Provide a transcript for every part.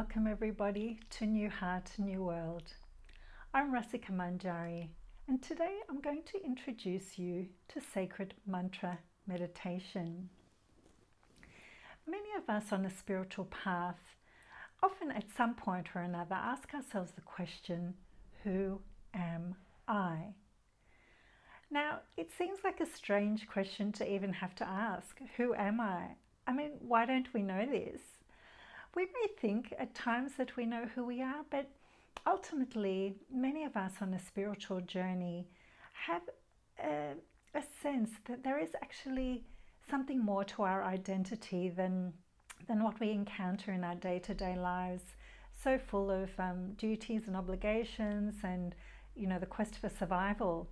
welcome everybody to New Heart, New World. I'm Rasika Manjari, and today I'm going to introduce you to sacred mantra meditation. Many of us on a spiritual path often at some point or another ask ourselves the question, who am I? Now, it seems like a strange question to even have to ask, who am I? I mean, why don't we know this? We may think at times that we know who we are, but ultimately, many of us on a spiritual journey have a sense that there is actually something more to our identity than what we encounter in our day-to-day lives, so full of duties and obligations and, the quest for survival.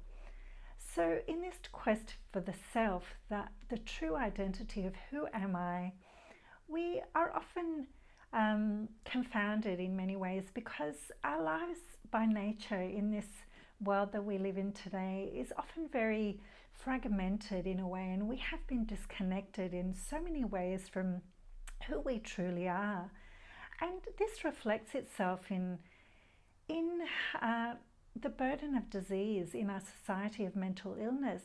So in this quest for the self, the true identity of who am I, we are often confounded in many ways because our lives by nature in this world that we live in today is often very fragmented in a way, and we have been disconnected in so many ways from who we truly are. And this reflects itself in the burden of disease in our society, of mental illness.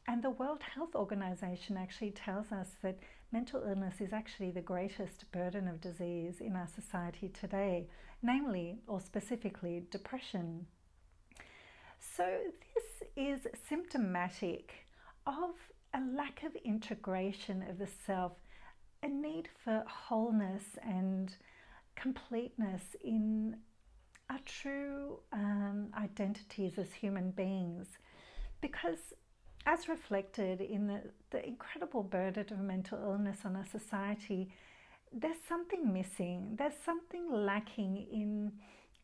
And the World Health Organization actually tells us that mental illness is actually the greatest burden of disease in our society today, namely, or specifically, depression. So this is symptomatic of a lack of integration of the self, a need for wholeness and completeness in our true identities as human beings, because as reflected in the incredible burden of mental illness on our society, there's something missing. There's something lacking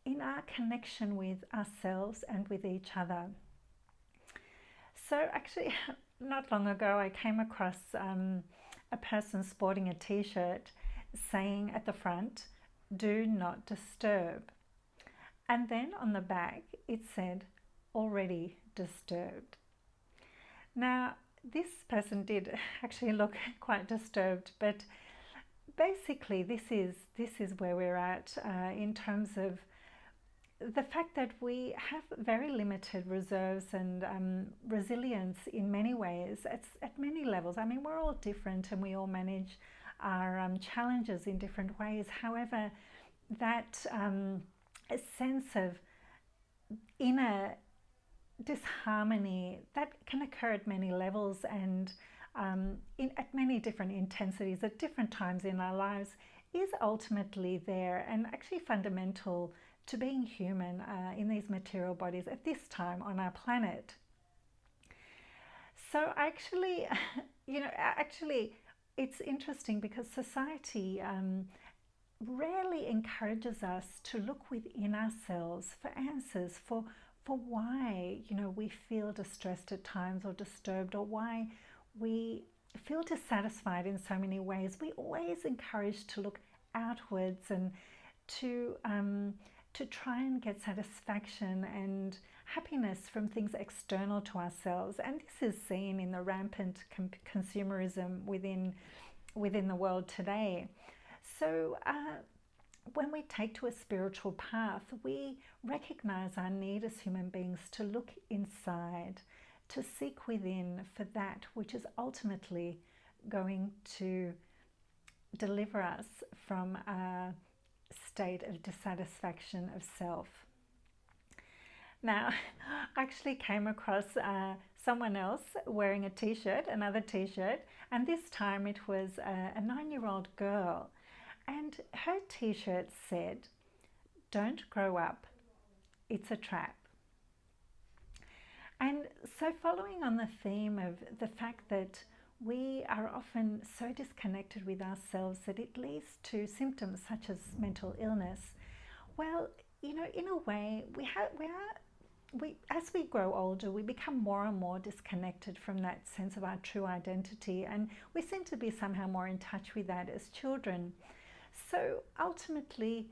in our connection with ourselves and with each other. So actually, not long ago, I came across a person sporting a t-shirt saying at the front, "Do not disturb." And then on the back, it said, "Already disturbed." Now, this person did actually look quite disturbed, but basically this is where we're at in terms of the fact that we have very limited reserves and resilience in many ways, at many levels. I mean, we're all different and we all manage our challenges in different ways. However, that a sense of inner disharmony that can occur at many levels and at many different intensities at different times in our lives is ultimately there and actually fundamental to being human in these material bodies at this time on our planet. So actually, it's interesting because society rarely encourages us to look within ourselves for answers, for why we feel distressed at times or disturbed, or why we feel dissatisfied in so many ways. We always encourage to look outwards and to try and get satisfaction and happiness from things external to ourselves. And this is seen in the rampant consumerism within the world today. So when we take to a spiritual path, we recognize our need as human beings to look inside, to seek within for that which is ultimately going to deliver us from a state of dissatisfaction of self. Now, I actually came across someone else wearing a t-shirt, another t-shirt, and this time it was a 9-year-old girl. And her t-shirt said, "Don't grow up, it's a trap." And so following on the theme of the fact that we are often so disconnected with ourselves that it leads to symptoms such as mental illness, well, in a way, as we grow older, we become more and more disconnected from that sense of our true identity, and we seem to be somehow more in touch with that as children. So ultimately,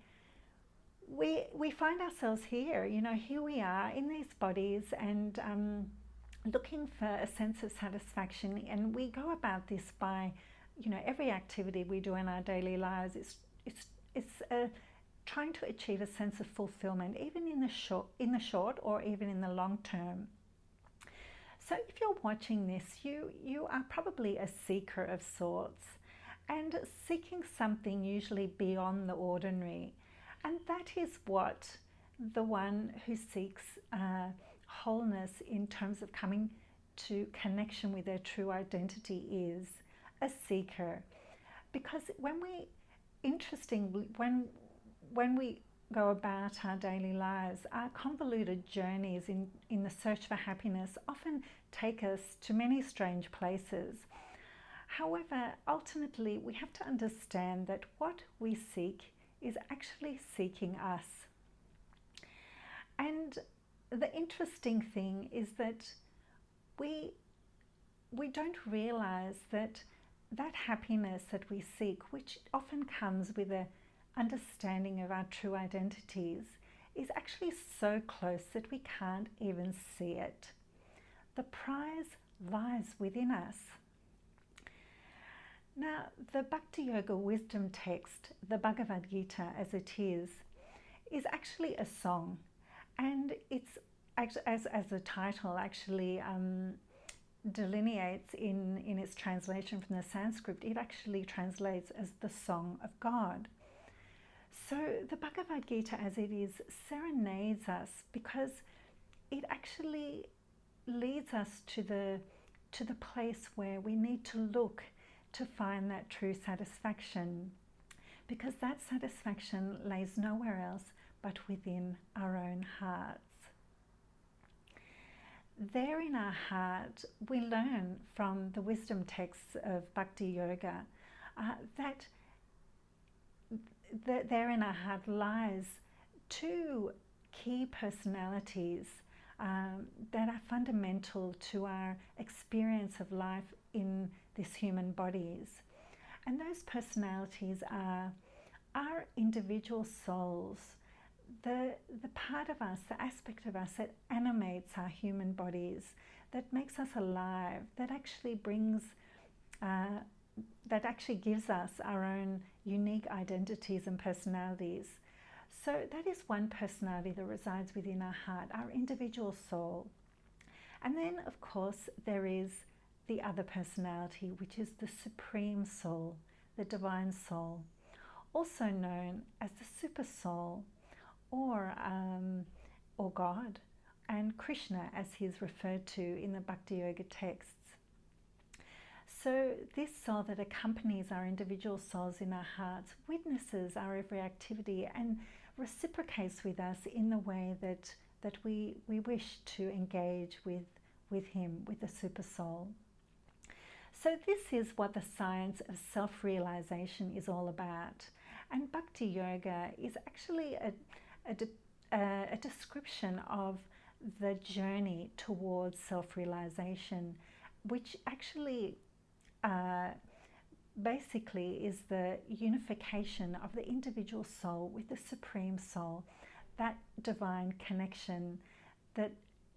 we find ourselves here, here we are in these bodies and looking for a sense of satisfaction. And we go about this by, every activity we do in our daily lives. It's trying to achieve a sense of fulfillment, even in the short or even in the long term. So if you're watching this, you are probably a seeker of sorts, and seeking something usually beyond the ordinary. And that is what the one who seeks wholeness in terms of coming to connection with their true identity is, a seeker. Because when we go about our daily lives, our convoluted journeys in the search for happiness often take us to many strange places. However, ultimately, we have to understand that what we seek is actually seeking us. And the interesting thing is that we don't realize that happiness that we seek, which often comes with an understanding of our true identities, is actually so close that we can't even see it. The prize lies within us. Now, the Bhakti Yoga wisdom text, the Bhagavad Gita as it is actually a song, and it's, as the title actually delineates in its translation from the Sanskrit, it actually translates as the Song of God. So the Bhagavad Gita as it is serenades us because it actually leads us to the place where we need to look to find that true satisfaction, because that satisfaction lays nowhere else but within our own hearts. There in our heart, we learn from the wisdom texts of Bhakti Yoga that there in our heart lies two key personalities that are fundamental to our experience of life in this human bodies. And those personalities are our individual souls, the part of us, the aspect of us that animates our human bodies, that makes us alive, that actually gives us our own unique identities and personalities. So that is one personality that resides within our heart, our individual soul. And then, of course, there is the other personality, which is the Supreme Soul, the Divine Soul, also known as the Super Soul, or God, and Krishna, as he is referred to in the Bhakti Yoga texts. So this soul that accompanies our individual souls in our hearts witnesses our every activity and reciprocates with us in the way that we wish to engage with him, with the Super Soul. So this is what the science of self-realization is all about. And Bhakti Yoga is actually a description of the journey towards self-realization, which actually basically is the unification of the individual soul with the Supreme Soul, that divine connection that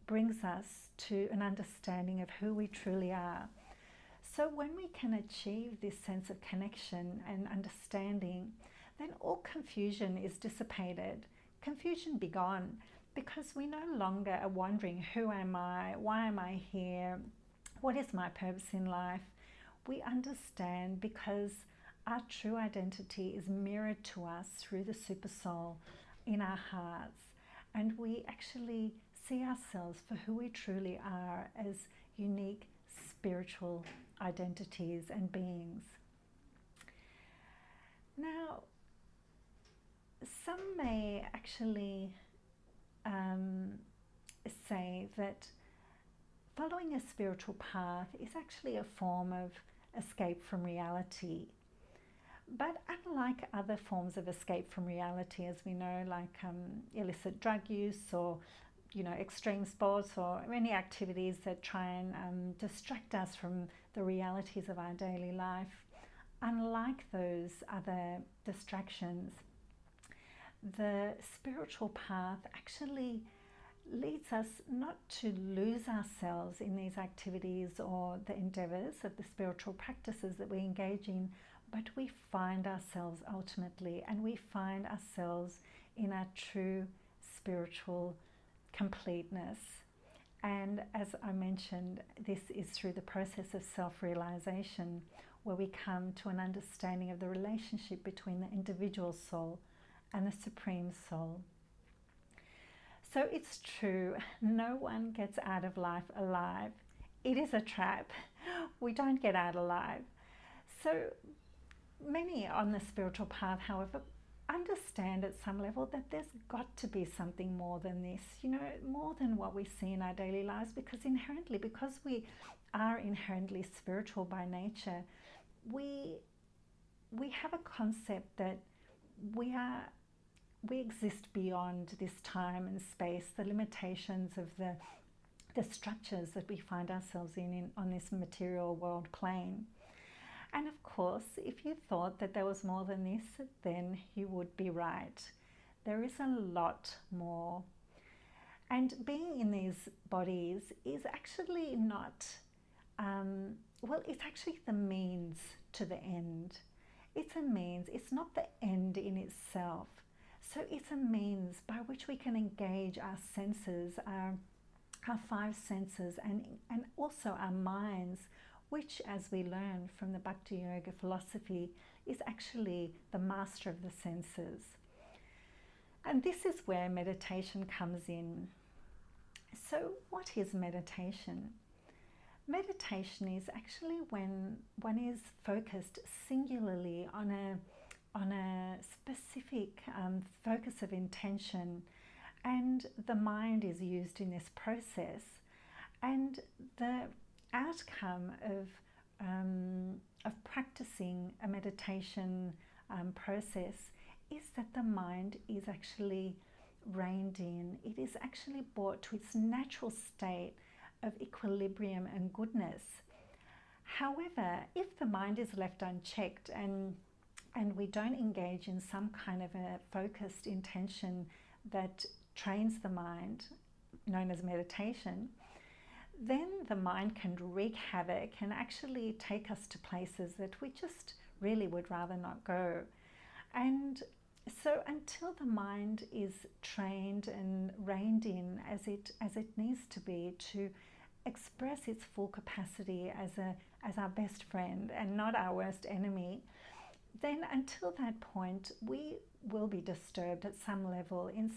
brings us to an understanding of who we truly are. So when we can achieve this sense of connection and understanding, then all confusion is dissipated, confusion be gone, because we no longer are wondering, who am I, why am I here, what is my purpose in life? We understand because our true identity is mirrored to us through the Super Soul in our hearts, and we actually see ourselves for who we truly are as unique spiritual identities and beings. Now, some may actually say that following a spiritual path is actually a form of escape from reality. But unlike other forms of escape from reality, as we know, like illicit drug use or extreme sports or any activities that try and distract us from the realities of our daily life, unlike those other distractions, the spiritual path actually leads us not to lose ourselves in these activities or the endeavors of the spiritual practices that we engage in, but we find ourselves ultimately, and we find ourselves in our true spiritual completeness. And as I mentioned, this is through the process of self-realization, where we come to an understanding of the relationship between the individual soul and the Supreme Soul. So it's true, no one gets out of life alive. It is a trap. We don't get out alive. So many on the spiritual path, however, understand at some level that there's got to be something more than this, more than what we see in our daily lives, because we are inherently spiritual by nature, we have a concept that we exist beyond this time and space, the limitations of the structures that we find ourselves in on this material world plane. And of course, if you thought that there was more than this, then you would be right. There is a lot more. And being in these bodies is actually not, it's actually the means to the end. It's a means, it's not the end in itself. So it's a means by which we can engage our senses, our five senses, and also our minds, which, as we learn from the Bhakti Yoga philosophy, is actually the master of the senses. And this is where meditation comes in. So what is meditation? Meditation is actually when one is focused singularly on a specific focus of intention, and the mind is used in this process, and the outcome of practicing a meditation process is that the mind is actually reined in. It is actually brought to its natural state of equilibrium and goodness. However, if the mind is left unchecked and we don't engage in some kind of a focused intention that trains the mind, known as meditation, then the mind can wreak havoc and actually take us to places that we just really would rather not go. And so until the mind is trained and reined in as it needs to be to express its full capacity as our best friend and not our worst enemy, then until that point we will be disturbed at some level in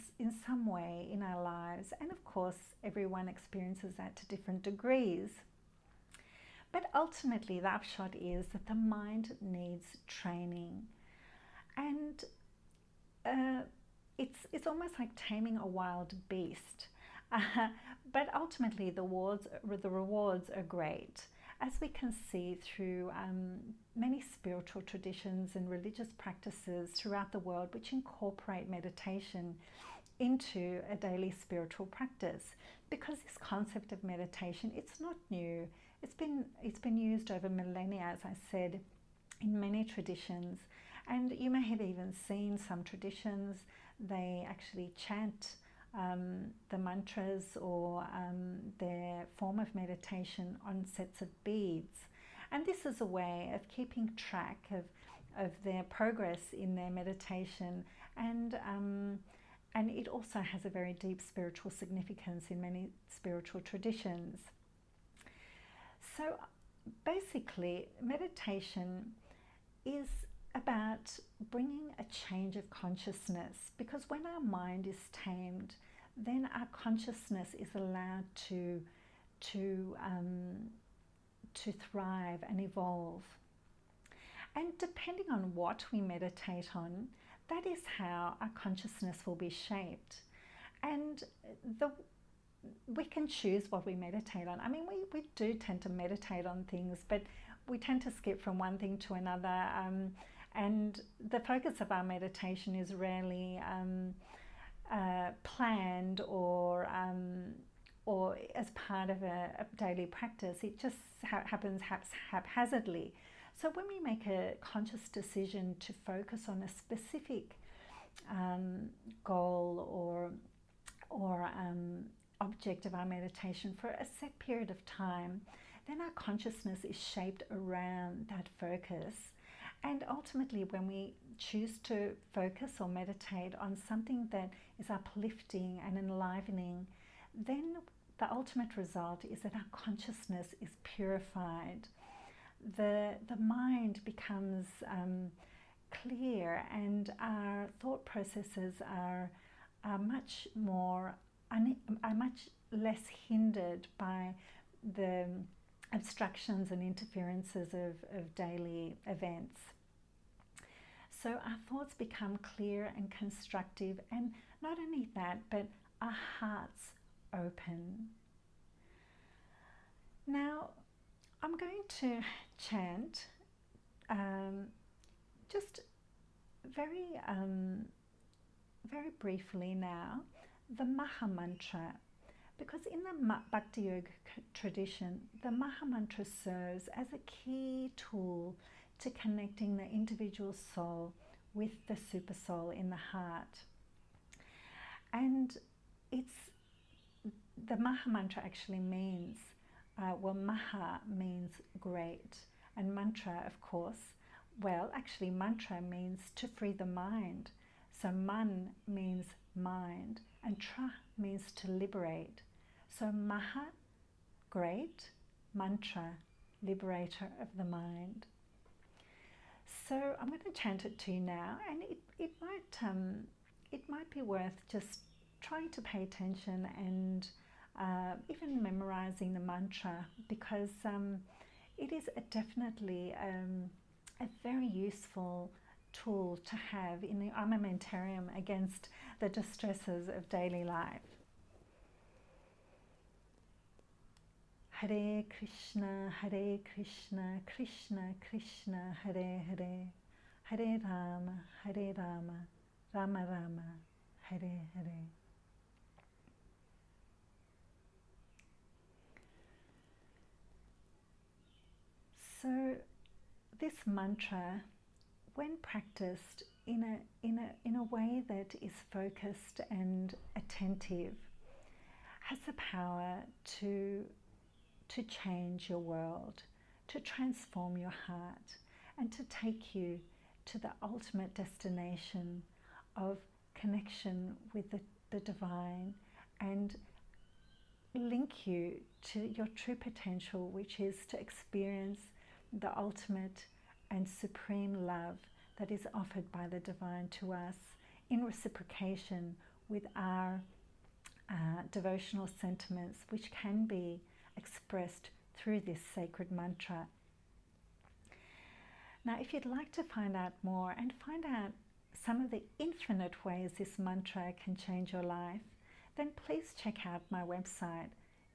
some way in our lives. And of course, everyone experiences that to different degrees. But ultimately, the upshot is that the mind needs training. And it's almost like taming a wild beast. But ultimately, the rewards are great. As we can see through many spiritual traditions and religious practices throughout the world which incorporate meditation into a daily spiritual practice, because this concept of meditation, it's not new. It's been used over millennia, as I said, in many traditions. And you may have even seen some traditions, they actually chant the mantras or their form of meditation on sets of beads. And this is a way of keeping track of their progress in their meditation, and it also has a very deep spiritual significance in many spiritual traditions. So basically, meditation is about bringing a change of consciousness, because when our mind is tamed, then our consciousness is allowed to thrive and evolve. And depending on what we meditate on, that is how our consciousness will be shaped. And we can choose what we meditate on. I mean, we do tend to meditate on things, but we tend to skip from one thing to another. And the focus of our meditation is rarely planned or as part of a daily practice. It just happens haphazardly. So when we make a conscious decision to focus on a specific goal or object of our meditation for a set period of time, then our consciousness is shaped around that focus. And ultimately, when we choose to focus or meditate on something that is uplifting and enlivening, then the ultimate result is that our consciousness is purified. The mind becomes clear, and our thought processes are much less hindered by the abstractions and interferences of daily events. So our thoughts become clear and constructive, and not only that, but our hearts open. Now, I'm going to chant just very briefly now the Maha Mantra, because in the Bhakti Yoga tradition, the Maha Mantra serves as a key tool to connecting the individual soul with the super soul in the heart. And the Maha Mantra actually means, Maha means great, and mantra, of course, mantra means to free the mind. So man means mind, and tra means to liberate. So Maha, great, mantra, liberator of the mind. So I'm going to chant it to you now, and it might be worth just trying to pay attention and even memorizing the mantra, because it is definitely a very useful tool to have in the armamentarium against the distresses of daily life. Hare Krishna, Krishna Krishna, Hare Hare, Hare Rama, Rama Rama, Hare Hare. So this mantra, when practiced in a way that is focused and attentive, has the power to change your world, to transform your heart, and to take you to the ultimate destination of connection with the divine, and link you to your true potential, which is to experience the ultimate and supreme love that is offered by the divine to us in reciprocation with our devotional sentiments, which can be expressed through this sacred mantra. Now, if you'd like to find out more and find out some of the infinite ways this mantra can change your life, then please check out my website,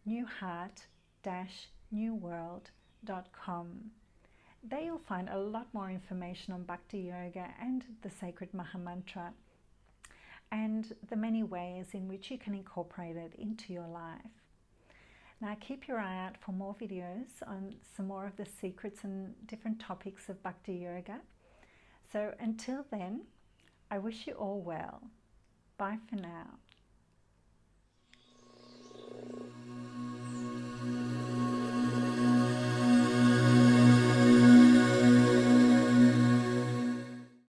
newheart-newworld.com. There you'll find a lot more information on Bhakti Yoga and the sacred Maha Mantra, and the many ways in which you can incorporate it into your life. Now keep your eye out for more videos on some more of the secrets and different topics of Bhakti Yoga. So until then, I wish you all well. Bye for now.